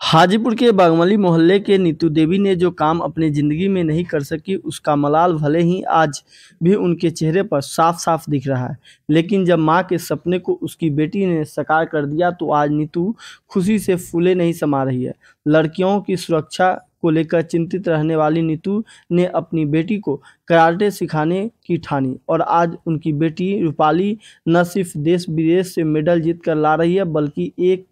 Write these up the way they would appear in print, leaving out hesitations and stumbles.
हाजीपुर के बागमली मोहल्ले के नीतू देवी ने जो काम अपनी जिंदगी में नहीं कर सकी, उसका मलाल भले ही आज भी उनके चेहरे पर साफ साफ दिख रहा है। लेकिन जब मां के सपने को उसकी बेटी ने साकार कर दिया तो आज नीतू खुशी से फूले नहीं समा रही है। लड़कियों की सुरक्षा को लेकर चिंतित रहने वाली नीतू ने अपनी बेटी को कराटे सिखाने की ठानी और आज उनकी बेटी रूपाली न सिर्फ देश विदेश से मेडल जीत कर ला रही है, बल्कि एक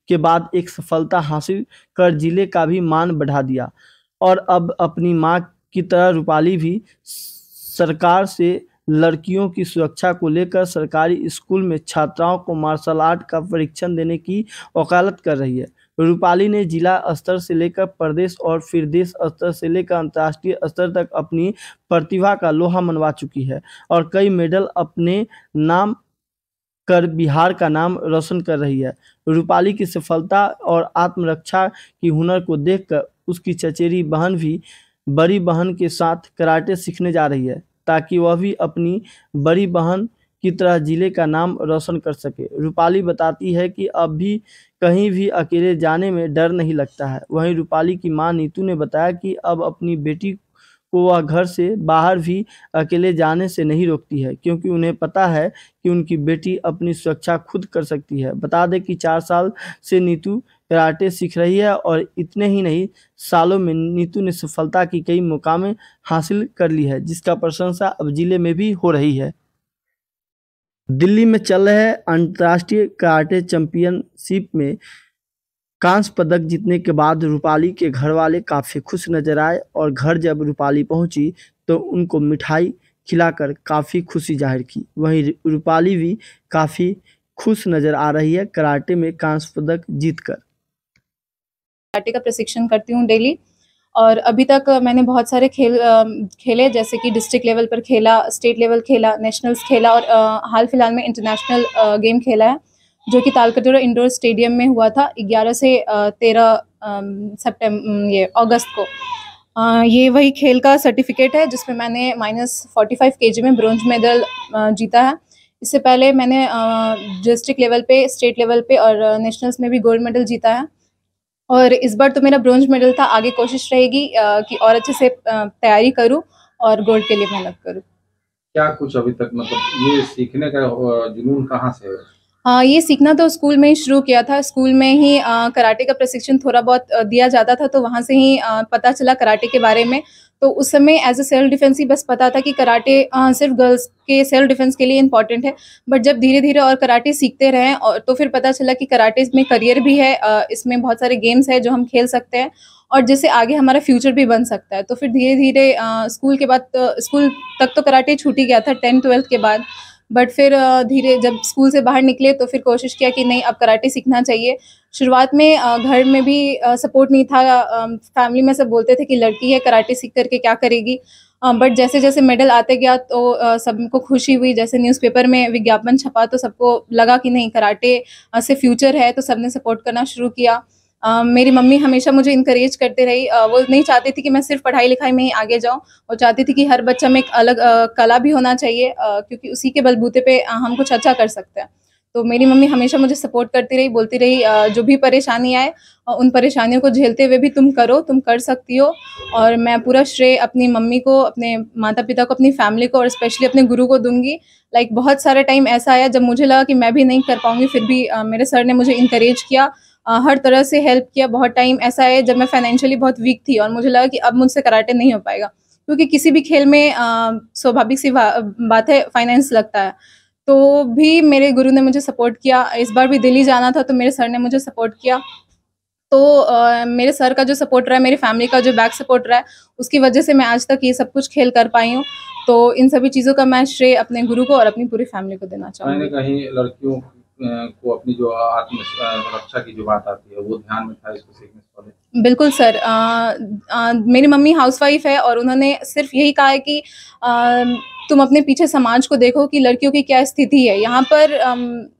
के बाद एक सफलता हासिल कर जिले का भी मान बढ़ा दिया। और अब अपनी मां की तरह रूपाली भी सरकार से लड़कियों की सुरक्षा को लेकर सरकारी स्कूल में छात्राओं को मार्शल आर्ट का प्रशिक्षण देने की वकालत कर रही है। रूपाली ने जिला स्तर से लेकर प्रदेश और फिर देश स्तर से लेकर अंतर्राष्ट्रीय स्तर तक अपनी प्रतिभा का लोहा मनवा चुकी है और कई मेडल अपने नाम कर बिहार का नाम रोशन कर रही है। रूपाली की सफलता और आत्मरक्षा की हुनर को देखकर उसकी चचेरी बहन भी बड़ी बहन के साथ कराटे सीखने जा रही है, ताकि वह भी अपनी बड़ी बहन की तरह जिले का नाम रोशन कर सके। रूपाली बताती है कि अब भी कहीं भी अकेले जाने में डर नहीं लगता है। वहीं रूपाली की मां नीतू ने बताया कि अब अपनी बेटी को वह घर से बाहर भी अकेले जाने से नहीं रोकती है, क्योंकि उन्हें पता है कि उनकी बेटी अपनी सुरक्षा खुद कर सकती है। बता दें कि 4 साल से नीतू कराटे सीख रही है और इतने ही नहीं, सालों में नीतू ने सफलता की कई मुकामें हासिल कर ली है, जिसका प्रशंसा अब जिले में भी हो रही है। दिल्ली में चल रहे अंतर्राष्ट्रीय कराटे चैंपियनशिप में कांस्य पदक जीतने के बाद रूपाली के घर वाले काफ़ी खुश नजर आए और घर जब रूपाली पहुंची तो उनको मिठाई खिलाकर काफ़ी खुशी जाहिर की। वहीं रूपाली भी काफ़ी खुश नजर आ रही है कराटे में कांस्य पदक जीतकर। कराटे का प्रशिक्षण करती हूँ डेली और अभी तक मैंने बहुत सारे खेले, जैसे कि डिस्ट्रिक्ट लेवल पर खेला, स्टेट लेवल खेला, नेशनल्स खेला और हाल फिलहाल में इंटरनेशनल गेम खेला है, जो कि तालकटोरा इंडोर स्टेडियम में हुआ था 11 से 13 अगस्त को। ये वही खेल का सर्टिफिकेट है जिसमें मैंने -45 kg में ब्रोंज मेडल जीता है। इससे पहले मैंने डिस्ट्रिक्ट लेवल पे, स्टेट लेवल पे और नेशनल्स में भी गोल्ड मेडल जीता है और इस बार तो मेरा ब्रोंज मेडल था। आगे कोशिश रहेगी कि और अच्छे से तैयारी करूं और गोल्ड के लिए मेहनत करूं। क्या कुछ अभी तक मतलब ये सीखने का जुनून कहाँ से है? ये सीखना तो स्कूल में ही शुरू किया था। स्कूल में ही कराटे का प्रशिक्षण थोड़ा बहुत दिया जाता था, तो वहाँ से ही पता चला कराटे के बारे में। तो उस समय एज अ सेल्फ डिफेंस ही बस पता था कि कराटे सिर्फ गर्ल्स के सेल्फ डिफेंस के लिए इम्पॉर्टेंट है। बट जब धीरे धीरे और कराटे सीखते रहे और तो फिर पता चला कि कराटे में करियर भी है, इसमें बहुत सारे गेम्स हैं जो हम खेल सकते हैं और जिससे आगे हमारा फ्यूचर भी बन सकता है। तो फिर धीरे धीरे स्कूल के बाद स्कूल तक तो कराटे छूट ही गया था 10th-12th के बाद, बट फिर धीरे जब स्कूल से बाहर निकले तो फिर कोशिश किया कि नहीं, अब कराटे सीखना चाहिए। शुरुआत में घर में भी सपोर्ट नहीं था। फैमिली में सब बोलते थे कि लड़की है, कराटे सीख करके क्या करेगी। बट जैसे जैसे मेडल आते गया तो सबको खुशी हुई। जैसे न्यूज़पेपर में विज्ञापन छपा तो सबको लगा कि नहीं, कराटे से फ्यूचर है, तो सबने सपोर्ट करना शुरू किया। मेरी मम्मी हमेशा मुझे इनकरेज करते रही। वो नहीं चाहती थी कि मैं सिर्फ पढ़ाई लिखाई में ही आगे जाऊँ। वो चाहती थी कि हर बच्चा में एक अलग कला भी होना चाहिए, क्योंकि उसी के बलबूते पे हम कुछ अच्छा कर सकते हैं। तो मेरी मम्मी हमेशा मुझे सपोर्ट करती रही, बोलती रही जो भी परेशानी आए उन परेशानियों को झेलते हुए भी तुम करो, तुम कर सकती हो। और मैं पूरा श्रेय अपनी मम्मी को, अपने माता पिता को, अपनी फैमिली को और स्पेशली अपने गुरु को दूंगी। लाइक बहुत सारा टाइम ऐसा आया जब मुझे लगा कि मैं भी नहीं कर पाऊंगी, फिर भी मेरे सर ने मुझे इंकरेज किया, हर तरह से हेल्प किया। बहुत टाइम ऐसा है जब मैं फाइनेंशियली बहुत वीक थी और मुझे लगा कि अब मुझसे कराटे नहीं हो पाएगा, क्योंकि किसी भी खेल में स्वाभाविक सी बात है, फाइनेंस लगता है। तो भी मेरे गुरु ने मुझे सपोर्ट किया। इस बार भी दिल्ली जाना था तो मेरे सर ने मुझे सपोर्ट किया। तो मेरे सर का जो सपोर्ट रहा है, मेरी फैमिली का जो बैक सपोर्ट रहा है, उसकी वजह से मैं आज तक ये सब कुछ खेल कर पाई हूँ। तो इन सभी चीज़ों का मैं श्रेय अपने गुरु को और अपनी पूरी फैमिली को देना चाहूँगी। कहीं लड़कियों को अपनी जो आत्म रक्षा की जो बात आती है वो ध्यान में था इसको सीखने से पहले? बिल्कुल सर। मेरी मम्मी हाउसवाइफ है और उन्होंने सिर्फ यही कहा है कि तुम अपने पीछे समाज को देखो कि लड़कियों की क्या स्थिति है। यहाँ पर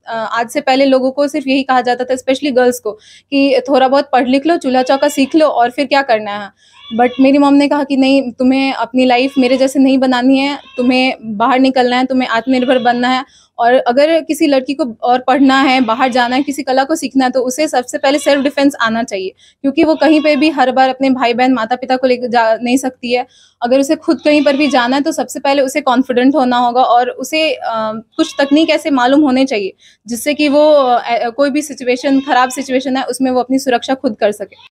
आज से पहले लोगों को सिर्फ यही कहा जाता था, स्पेशली गर्ल्स को, कि थोड़ा बहुत पढ़ लिख लो, चूल्हा चौका सीख लो और फिर क्या करना है। बट मेरी मॉम ने कहा कि नहीं, तुम्हें अपनी लाइफ मेरे जैसे नहीं बनानी है, तुम्हें बाहर निकलना है, तुम्हें आत्मनिर्भर बनना है। और अगर किसी लड़की को और पढ़ना है, बाहर जाना है, किसी कला को सीखना है, तो उसे सबसे पहले सेल्फ डिफेंस आना चाहिए, क्योंकि वो कहीं पे भी हर बार अपने भाई बहन माता पिता को लेकर जा नहीं सकती है। अगर उसे खुद कहीं पर भी जाना है तो सबसे पहले उसे कॉन्फिडेंट होना होगा और उसे कुछ तकनीक ऐसे मालूम होने चाहिए जिससे कि वो कोई भी सिचुएशन, खराब सिचुएशन है, उसमें वो अपनी सुरक्षा खुद कर सके।